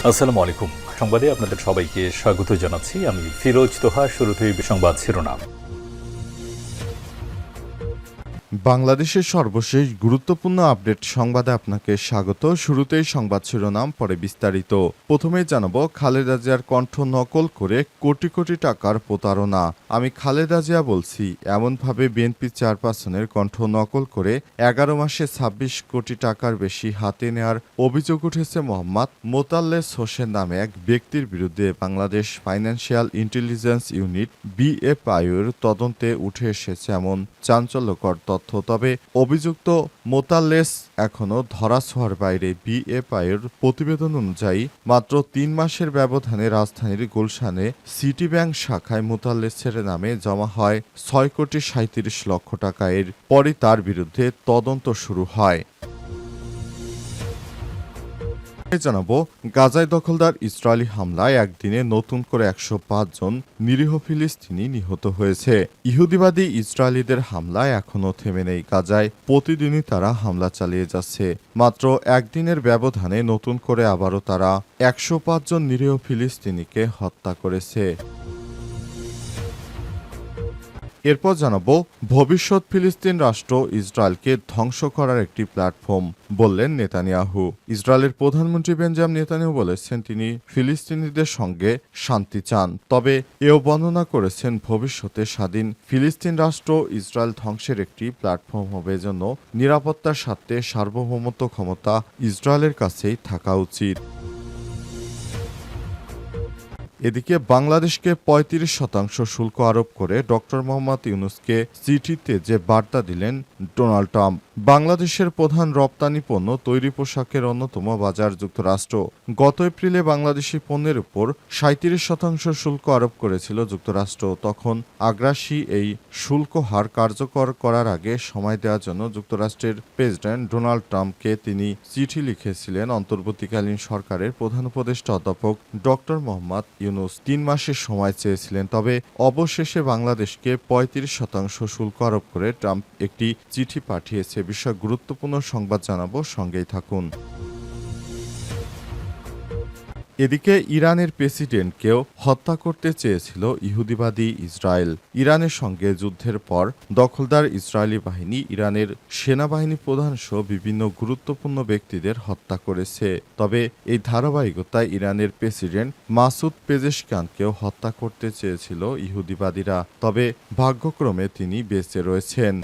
আসসালামু আলাইকুম। সংবাদে আপনাদের সবাইকে স্বাগত জানাচ্ছি। আমি ফিরোজ তোহা। শুরুতেই সংবাদ শিরোনাম। বাংলাদেশের সর্বশেষ গুরুত্বপূর্ণ আপডেট সংবাদে আপনাকে স্বাগত। শুরুতেই সংবাদ শিরোনাম, পরে বিস্তারিত। প্রথমেই জানাবো, খালেদা জিয়ার কণ্ঠ নকল করে কোটি কোটি টাকার প্রতারণা। আমি খালেদা জিয়া বলছি, এমনভাবে বিএনপি চেয়ারপারসনের কণ্ঠ নকল করে 11 মাসে 26 কোটি টাকার বেশি হাতে নেওয়ার অভিযোগ উঠেছে মোহাম্মদ মোতাল্লেস হোসেন নামে এক ব্যক্তির বিরুদ্ধে। বাংলাদেশ ফাইন্যান্সিয়াল ইন্টেলিজেন্স ইউনিট বিএফআইর তদন্তে উঠে এসেছে এমন চাঞ্চল্যকর তথ্য। তবে অভিযুক্ত মোতাল্লেস এখনও ধরাছোঁয়ার বাইরে। বিএফআইর প্রতিবেদন অনুযায়ী মাত্র 3 মাসের ব্যবধানে রাজধানীর গুলশানে সিটি ব্যাংক শাখায় মোতাল্লেসের নামে জমা হয় 6 কোটি 37 লক্ষ টাকা। এর পরই তার বিরুদ্ধে তদন্ত শুরু হয়। জানাবো, গাজায় দখলদার ইসরায়েলি হামলায় একদিনে নতুন করে 105 জন নিরীহ ফিলিস্তিনি নিহত হয়েছে। ইহুদিবাদী ইসরায়েলিদের হামলায় এখনও থেমে নেই গাজায়। প্রতিদিনই তারা হামলা চালিয়ে যাচ্ছে। মাত্র একদিনের ব্যবধানে নতুন করে আবারও তারা 105 জন নিরীহ ফিলিস্তিনিকে হত্যা করেছে। এরপর জানাবো, ভবিষ্যৎ ফিলিস্তিন রাষ্ট্র ইসরায়েলকে ধ্বংস করার একটি প্ল্যাটফর্ম বললেন নেতানিয়াহু। ইসরায়েলের প্রধানমন্ত্রী বেঞ্জামিন নেতানিয়াহু বলেছেন তিনি ফিলিস্তিনিদের সঙ্গে শান্তি চান, তবে এও বর্ণনা করেছেন ভবিষ্যতে স্বাধীন ফিলিস্তিন রাষ্ট্র ইসরায়েল ধ্বংসের একটি প্ল্যাটফর্ম হবে। এজন্য নিরাপত্তার স্বার্থে সার্বভৌমত্ব ক্ষমতা ইসরায়েলের কাছেই থাকা উচিত। এদিকে বাংলাদেশকে 35% শুল্ক আরোপ করে ড. মোহাম্মদ ইউনূসকে চিঠিতে যে বার্তা দিলেন ডোনাল্ড ট্রাম্প। বাংলাদেশের প্রধান রপ্তানি পণ্য তৈরি পোশাকের অন্যতম বাজার যুক্তরাষ্ট্র। গত এপ্রিলে বাংলাদেশি পণ্যের উপর 37% শুল্ক আরোপ করেছিল যুক্তরাষ্ট্র। তখন আগ্রাসী এই শুল্ক হার কার্যকর করার আগে সময় দেওয়ার জন্য যুক্তরাষ্ট্রের প্রেসিডেন্ট ডোনাল্ড ট্রাম্পকে তিনি চিঠি লিখেছিলেন অন্তর্বর্তীকালীন সরকারের প্রধান উপদেষ্টা অধ্যাপক ড. মোহাম্মদ ইউনূস 3 মাসের সময় চেয়েছিলেন। তবে অবশেষে বাংলাদেশকে 35% শুল্ক আরোপ করে ট্রাম্প একটি চিঠি পাঠিয়েছে। বিষয় গুরুত্বপূর্ণ সংবাদ জানাবো, সঙ্গেই থাকুন। এদিকে ইরানের প্রেসিডেন্টকেও হত্যা করতে চেয়েছিল ইহুদিবাদী ইসরায়েল। ইরানের সঙ্গে যুদ্ধের পর দখলদার ইসরায়েলি বাহিনী ইরানের সেনাবাহিনী প্রধানসহ বিভিন্ন গুরুত্বপূর্ণ ব্যক্তিদের হত্যা করেছে। তবে এই ধারাবাহিকতায় ইরানের প্রেসিডেন্ট মাসুদ পেজেশকিয়ানকেও হত্যা করতে চেয়েছিল ইহুদিবাদীরা। তবে ভাগ্যক্রমে তিনি বেঁচে রয়েছেন।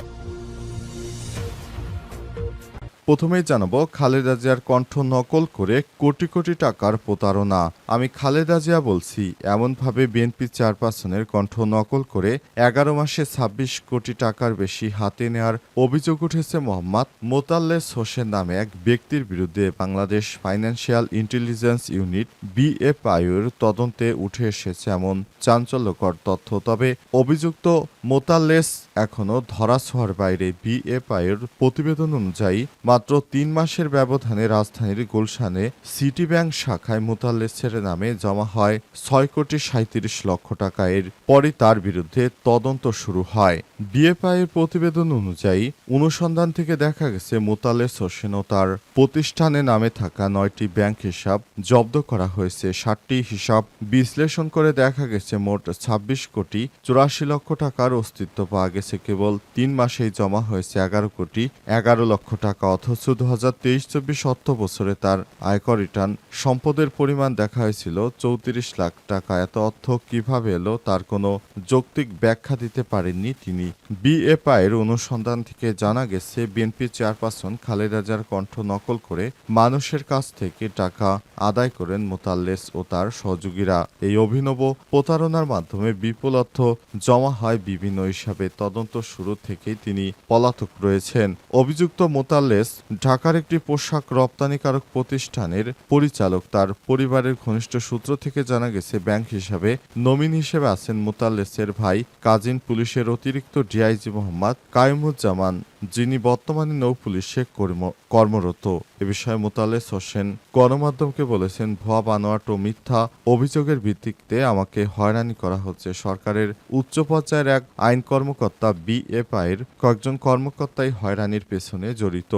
প্রথমেই জানাবো, খালেদা জিয়ার কণ্ঠ নকল করে কোটি কোটি টাকার প্রতারণা। আমি খালেদা জিয়া বলছি, এমনভাবে বিএনপি চেয়ারপারসনের কণ্ঠ নকল করে 11 মাসে 26 কোটি টাকার বেশি হাতে নেওয়ার অভিযোগ উঠেছে মোহাম্মদ মোতাল্লেস হোসেন নামে এক ব্যক্তির বিরুদ্ধে। বাংলাদেশ ফাইন্যান্সিয়াল ইন্টেলিজেন্স ইউনিট বিএফআইর তদন্তে উঠে এসেছে এমন চাঞ্চল্যকর তথ্য। তবে অভিযুক্ত মোতাল্লেস এখনও ধরাছোঁয়ার বাইরে। বিএফআইর প্রতিবেদন অনুযায়ী মাত্র 3 মাসের ব্যবধানে রাজধানীর গুলশানে সিটি ব্যাংক শাখায় মোতাল্লেসের নামে জমা হয় 6 কোটি 37 লক্ষ টাকা। এর পরই তার বিরুদ্ধে তদন্ত শুরু হয়। বিএফআইয়ের প্রতিবেদন অনুযায়ী অনুসন্ধান থেকে দেখা গেছে মোতাল্লেস হোসেন ও তার প্রতিষ্ঠানে নামে থাকা 9টি ব্যাংক হিসাব জব্দ করা হয়েছে। 7টি হিসাব বিশ্লেষণ করে দেখা গেছে মোট 26 কোটি 84 লক্ষ টাকার অস্তিত্ব পাওয়া গেছে। কেবল 3 মাসেই জমা হয়েছে 11 কোটি 11 লক্ষ টাকা। অথচ 2023-24 অর্থ বছরে তার আয়কর রিটার্ন সম্পদের পরিমাণ দেখা হয়েছিল 34 লাখ টাকা। এত অর্থ কিভাবে এলো তার কোনো যৌক্তিক ব্যাখ্যা দিতে পারেননি তিনি। বিএফআইয়ের অনুসন্ধান থেকে জানা গেছে, বিএনপি চেয়ারপারসন খালেদা জিয়ার কণ্ঠ নকল করে মানুষের কাছ থেকে টাকা আদায় করেন মোতাল্লেস ও তার সহযোগীরা। এই অভিনব প্রতারণার মাধ্যমে বিপুল অর্থ জমা হয় বিভিন্ন হিসাবে। তদন্ত শুরু থেকেই তিনি পলাতক রয়েছেন। অভিযুক্ত মোতাল্লেস ঢাকার একটি পোশাক রপ্তানিকারক প্রতিষ্ঠানের পরিচালক। তার পরিবারের ঘনিষ্ঠ সূত্র থেকে জানা গেছে, ব্যাংক হিসাবে নমিন হিসেবে আছেন মোতাল্লেসের ভাই কাজিন পুলিশের অতিরিক্ত ডিআইজি মোহাম্মদ কায়ুমুজ্জামান, যিনি বর্তমানে নৌ পুলিশে কর্মরত। এ বিষয়ে মোতাল্লেস হোসেন গণমাধ্যমকে বলেছেন, ভুয়া বানোয়াট ও মিথ্যা অভিযোগের ভিত্তিতে আমাকে হয়রানি করা হচ্ছে। সরকারের উচ্চ পর্যায়ের এক আইন কর্মকর্তা বিএফআইয়ের কয়েকজন কর্মকর্তাই হয়রানির পেছনে জড়িত।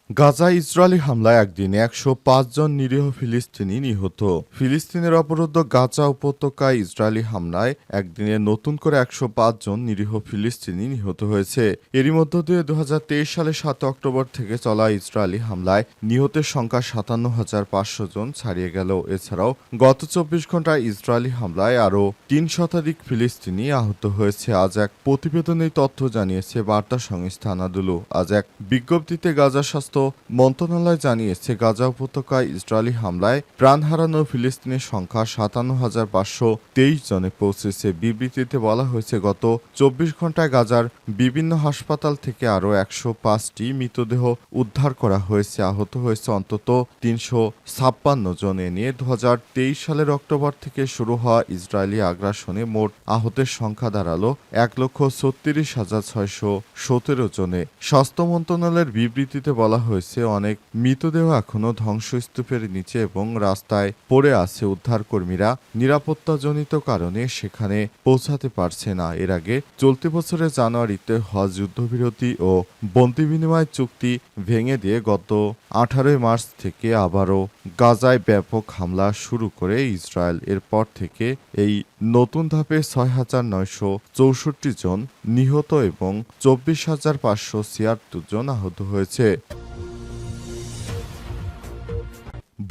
গাজায় ইসরায়েলি হামলায় একদিনে ১০৫ জন নিরীহ ফিলিস্তিনি নিহত। ফিলিস্তিনের অবরুদ্ধ গাজা উপত্যকায় ইসরায়েলি হামলায় একদিনে নতুন করে ১০৫ জন নিরীহ ফিলিস্তিনি নিহত হয়েছে। এরই মধ্য দিয়ে ২০২৩ সালের ৭ অক্টোবর থেকে চলা ইসরায়েলি হামলায় নিহতের সংখ্যা ৫৭,৫০০ জন ছাড়িয়ে গেল। এছাড়াও গত ২৪ ঘন্টায় ইসরায়েলি হামলায় আরও ৩ শতাধিক ফিলিস্তিনি আহত হয়েছে। আজ এক প্রতিবেদনে তথ্য জানিয়েছে বার্তা সংস্থা আনাদুলু। আজ এক বিজ্ঞপ্তিতে গাজা স্বাস্থ্য মন্ত্রণালয় জানিয়েছে, গাজা উপত্যকায় ইসরায়েলি হামলায় প্রাণ হারানো ফিলিস্তিনের সংখ্যা ৫৭,৫২৩ জনে পৌঁছেছে। বিবৃতিতে বলা হয়েছে, গত ২৪ ঘন্টায় গাজার বিভিন্ন হাসপাতাল থেকে আরও ১০৫টি মৃতদেহ উদ্ধার করা হয়েছে। আহত হয়েছে অন্তত ৩৫৬ জন। এ নিয়ে ২০২৩ সালের অক্টোবর থেকে শুরু হওয়া ইসরায়েলি আগ্রাসনে মোট আহতের সংখ্যা দাঁড়ালো ১,৩৬,৬১৭ জনে। স্বাস্থ্য মন্ত্রণালয়ের বিবৃতিতে বলা হয়েছে, অনেক মৃতদেহ এখনও ধ্বংসস্তূপের নিচে এবং রাস্তায় পড়ে আছে। উদ্ধারকর্মীরা নিরাপত্তাজনিত কারণে সেখানে পৌঁছাতে পারছে না। এর আগে চলতি বছরের জানুয়ারিতে হজ যুদ্ধবিরতি ও বন্দি বিনিময় চুক্তি ভেঙে দিয়ে গত ১৮ মার্চ থেকে আবারও গাজায় ব্যাপক হামলা শুরু করে ইসরায়েল। এরপর থেকে এই নতুন ধাপে ৬,৯৬৪ জন নিহত এবং ২৪,৫৭৬ জন আহত হয়েছে।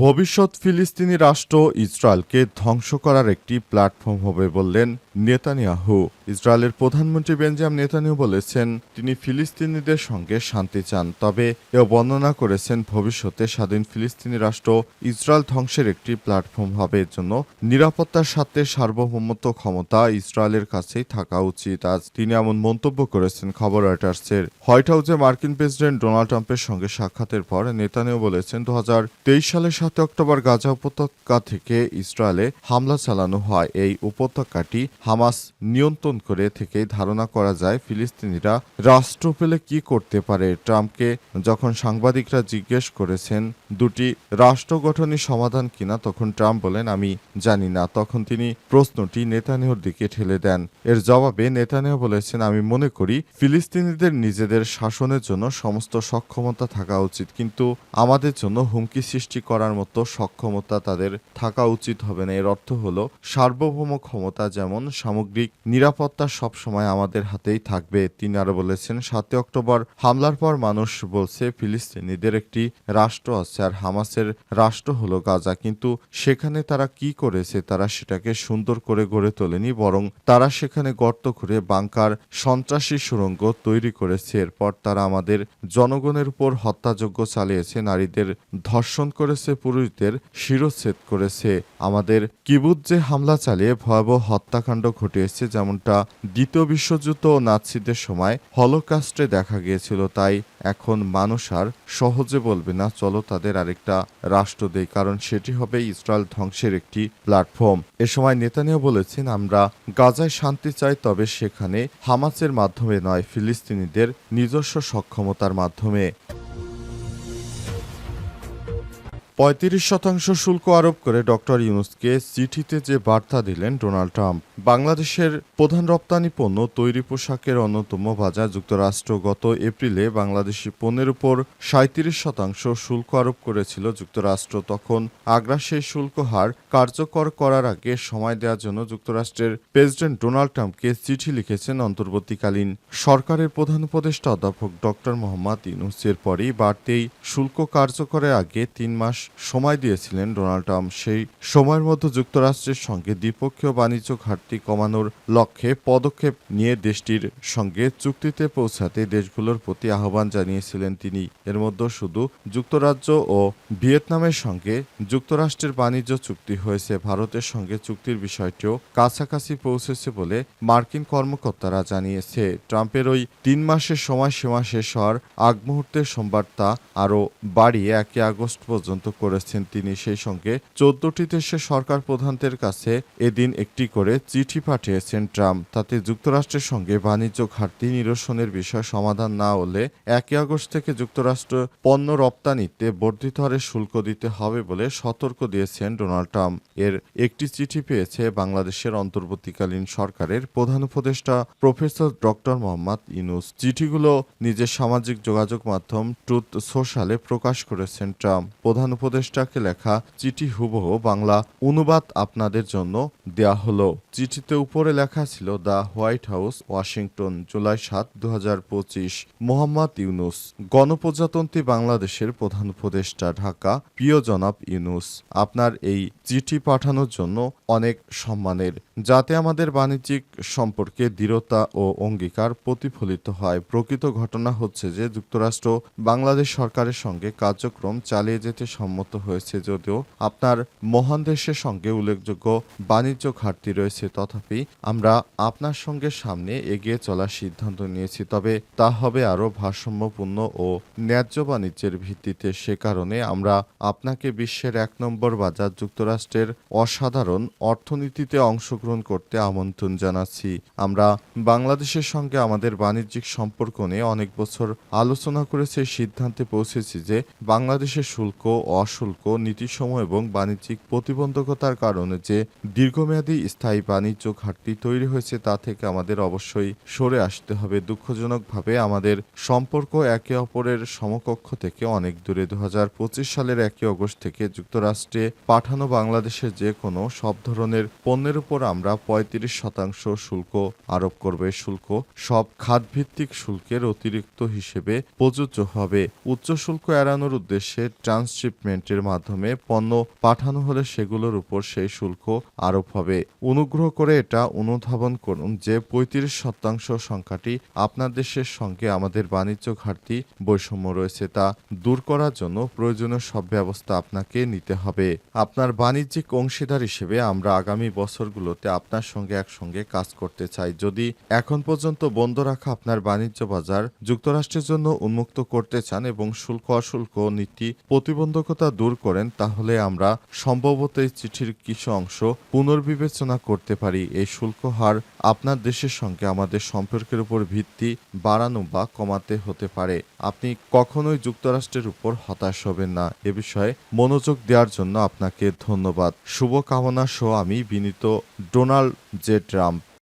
ভবিষ্যৎ ফিলিস্তিনি রাষ্ট্র ইসরায়েলকে ধ্বংস করার একটি প্ল্যাটফর্ম হবে বললেন নেতানিয়াহু। ইসরায়েলের প্রধানমন্ত্রী বেঞ্জামিন নেতানিয়াহু বলেছেন, তিনি ফিলিস্তিনিদের সঙ্গে শান্তি চান, তবে এও বর্ণনা করেছেন ভবিষ্যতে স্বাধীন ফিলিস্তিনি রাষ্ট্র ইসরায়েল ধ্বংসের একটি প্ল্যাটফর্ম হবে। এর জন্য নিরাপত্তার স্বার্থে সার্বভৌমত্ব ক্ষমতা ইসরায়েলের কাছেই থাকা উচিত। আজ তিনি এমন মন্তব্য করেছেন খবর রয়টার্সের। হোয়াইট হাউসে মার্কিন প্রেসিডেন্ট ডোনাল্ড ট্রাম্পের সঙ্গে সাক্ষাতের পর নেতানিয়াহু বলেছেন, ২০২৩ সালের ৭ অক্টোবর গাজা উপত্যকা থেকে ইসরায়েলে হামলা চালানো হয়। এই উপত্যকাটি হামাস নিয়ন্ত্রণ করে থেকেই ধারণা করা যায় ফিলিস্তিনিরা রাষ্ট্র পেলে কি করতে পারে। ট্রাম্পকে যখন সাংবাদিকরা জিজ্ঞেস করেছেন দুটি রাষ্ট্র গঠনের সমাধান কিনা, তখন ট্রাম্প বলেন, আমি জানি না। তখন তিনি প্রশ্নটি নেতানিয়াহুর দিকে ঠেলে দেন। এর জবাবে নেতানিয়াহু বলেছেন, আমি মনে করি ফিলিস্তিনিদের নিজেদের শাসনের জন্য সমস্ত সক্ষমতা থাকা উচিত, কিন্তু আমাদের জন্য হুমকি সৃষ্টি করার মতো সক্ষমতা তাদের থাকা উচিত হবে না। এর অর্থ হলো সার্বভৌম ক্ষমতা, যেমন সামগ্রিক নিরাপত্তা সবসময় আমাদের হাতেই থাকবে। তিনি আরো বলেছেন, ৭ অক্টোবর হামলার পর মানুষ বলছে ফিলিস্তিনিদের একটি রাষ্ট্র আছে আর হামাসের রাষ্ট্র হলো গাজা, কিন্তু সেখানে তারা কি করেছে? তারা সেটাকে সুন্দর করে গড়ে তোলেনি, বরং তারা সেখানে গর্ত করে বাংকার, সন্ত্রাসী সুড়ঙ্গ তৈরি করেছে। এরপর তারা আমাদের জনগণের উপর হত্যাযজ্ঞ চালিয়েছে, নারীদের ধর্ষণ করেছে, পুরুষদের শিরচ্ছেদ করেছে। আমাদের কিবুৎজে হামলা চালিয়ে ভয়াবহ হত্যাকাণ্ড ঘটিয়েছে, যেমনটা দ্বিতীয় বিশ্বযুদ্ধ ও নাৎসিদের সময় হলোকাস্টে দেখা গিয়েছিল। তাই এখন মানুষ আর সহজে বলবে না, চলো তাদের আরেকটা রাষ্ট্র দেই, কারণ সেটি হবে ইসরায়েল ধ্বংসের একটি প্ল্যাটফর্ম। এ সময় নেতানিয়াহু বলেছেন, আমরা গাজায় শান্তি চাই, তবে সেখানে হামাসের মাধ্যমে নয়, ফিলিস্তিনিদের নিজস্ব সক্ষমতার মাধ্যমে। ৩৫% শুল্ক আরোপ করে ডক্টর ইউনূসকে চিঠিতে যে বার্তা দিলেন ডোনাল্ড ট্রাম্প। বাংলাদেশের প্রধান রপ্তানি পণ্য তৈরি পোশাকের অন্যতম বাজার যুক্তরাষ্ট্র গত এপ্রিলে বাংলাদেশি পণ্যের উপর ৩৭% শুল্ক আরোপ করেছিল যুক্তরাষ্ট্র। তখন আগ্রা সেই শুল্ক হার কার্যকর করার আগে সময় দেওয়ার জন্য যুক্তরাষ্ট্রের প্রেসিডেন্ট ডোনাল্ড ট্রাম্পকে চিঠি লিখেছেন অন্তর্বর্তীকালীন সরকারের প্রধান উপদেষ্টা অধ্যাপক ডক্টর মোহাম্মদ ইউনূস। এর পরই বাড়তেই শুল্ক কার্যকরের আগে ৩ মাস সময় দিয়েছিলেন ডোনাল্ড ট্রাম্প। সেই সময়ের মধ্যে যুক্তরাষ্ট্রের সঙ্গে দ্বিপক্ষীয় বাণিজ্য ঘাটতি কমানোর লক্ষ্যে পদক্ষেপ নিয়ে দেশটির সঙ্গে চুক্তিতে পৌঁছাতে দেশগুলোর প্রতি আহ্বান জানিয়েছিলেন তিনি। এর মধ্যে শুধু যুক্তরাজ্য ও ভিয়েতনামের সঙ্গে যুক্তরাষ্ট্রের বাণিজ্য চুক্তি হয়েছে। ভারতের সঙ্গে চুক্তির বিষয়টিও কাছাকাছি পৌঁছেছে বলে মার্কিন কর্মকর্তারা জানিয়েছে। ট্রাম্পের ওই ৩ মাসের সময়সীমা শেষ হওয়ার আগ মুহূর্তে সোমবার তা আরও বাড়িয়ে ১ আগস্ট পর্যন্ত করেছেন তিনি। সেই সঙ্গে ১৪টি দেশের সরকার প্রধানদের কাছে এদিন একটি করে চিঠি চিঠি পাঠিয়েছেন ট্রাম্প। তাতে যুক্তরাষ্ট্রের সঙ্গে বাণিজ্য ঘাটতি নিরসনের বিষয় সমাধান না হলে 1 আগস্ট থেকে যুক্তরাষ্ট্র পণ্য রপ্তানিতে বর্ধিত হারে শুল্ক দিতে হবে বলে সতর্ক দিয়েছেন ডোনাল্ড ট্রাম্প। এর একটি চিঠি পেয়েছে বাংলাদেশের অন্তর্বর্তীকালীন সরকারের প্রধান উপদেষ্টা প্রফেসর ডক্টর মোহাম্মদ ইউনূস। চিঠিগুলো নিজের সামাজিক যোগাযোগ মাধ্যম ট্রুথ সোশ্যালে প্রকাশ করেছেন ট্রাম্প। প্রধান উপদেষ্টাকে লেখা চিঠি হুবহু বাংলা অনুবাদ আপনাদের জন্য দেয়া হলো। চিঠিতে উপরে লেখা ছিল the white house, Washington, July 7, 2025। Mohammad Yunus, গণপ্রজাতন্ত্রী বাংলাদেশের প্রধান উপদেষ্টা, ঢাকা। প্রিয় জনাব ইউনূস, আপনার এই চিঠি পাঠানোর জন্য অনেক সম্মানের, যাতে আমাদের বাণিজ্যিক সম্পর্কে দৃঢ়তা ও অঙ্গীকার প্রতিফলিত হয়। প্রকৃত ঘটনা হচ্ছে যে যুক্তরাষ্ট্র বাংলাদেশ সরকারের সঙ্গে কার্যক্রম চালিয়ে যেতে সম্মত হয়েছে। যদিও আপনার মহান দেশের সঙ্গে উল্লেখযোগ্য বাণিজ্য ঘাটতি রয়েছে, তথাপি আমরা আপনার সঙ্গে সামনে এগিয়ে চলার সিদ্ধান্ত নিয়েছি। তবে তা হবে আরও ভারসাম্যপূর্ণ ও ন্যায্য বাণিজ্যের ভিত্তিতে। সে কারণে আমরা আপনাকে বিশ্বের 1 নম্বর বাজার যুক্তরাষ্ট্রের অসাধারণ অর্থনীতিতে অংশগ্রহণ করতে আমন্ত্রণ জানাচ্ছি। আমরা বাংলাদেশের সঙ্গে আমাদের বাণিজ্যিক সম্পর্ক নিয়ে অনেক বছর আলোচনা করে সেই সিদ্ধান্তে পৌঁছেছি যে বাংলাদেশের শুল্ক, অশুল্ক নীতিসমূহ এবং বাণিজ্যিক প্রতিবন্ধকতার কারণে যে দীর্ঘমেয়াদী স্থায়ী বাণিজ্য ঘাটতি তৈরি হয়েছে তা থেকে আমাদের অবশ্যই সরে আসতে হবে। দুঃখজনকভাবে আমাদের সম্পর্ক একে অপরের সমকক্ষ থেকে অনেক দূরে। 2025 সালের 1 আগস্ট থেকে যুক্তরাষ্ট্রে পাঠানো বাংলাদেশের যে কোনো সব ধরনের পণ্যের উপর আমরা 35% শুল্ক আরোপ করব। এই শুল্ক সব খাতভিত্তিক শুল্কের অতিরিক্ত হিসেবে প্রযোজ্য হবে। উচ্চ শুল্ক এড়ানোর উদ্দেশ্যে ট্রান্সশিপমেন্টের মাধ্যমে পণ্য পাঠানো হলে সেগুলোর উপর সেই শুল্ক আরোপ হবে। অনুগ্রহ করে এটা অনুধাবন করুন যে 35% সংখ্যাটি আপনার দেশের সঙ্গে আমাদের বাণিজ্য ঘাটতি বৈষম্য রয়েছে, তা দূর করার জন্য প্রয়োজনীয় সব ব্যবস্থা আপনাকে নিতে হবে। আপনার বাণিজ্যিক অংশীদার হিসেবে আমরা আগামী বছরগুলোতে আপনার সঙ্গে একসঙ্গে কাজ করতে চাই। যদি এখন পর্যন্ত বন্ধ রাখা আপনার বাণিজ্য বাজার যুক্তরাষ্ট্রের জন্য উন্মুক্ত করতে চান এবং শুল্ক অশুল্ক নীতি প্রতিবন্ধকতা দূর করেন, তাহলে আমরা সম্ভবত এই চিঠির কিছু অংশ পুনর্বিবেচনা করতে পারি। এই শুল্ক হার আপনার দেশের সঙ্গে আমাদের সম্পর্কের উপর ভিত্তি বাড়ানো বা কমাতে হতে পারে। আপনি কখনোই যুক্তরাষ্ট্রের উপর হতাশ হবেন না। এ বিষয়ে মনোযোগ দেওয়ার জন্য আপনাকে ধন্যবাদ। শুভকামনা সহ আমি বিনীত ডোনাল্ড জে ট্রাম্প।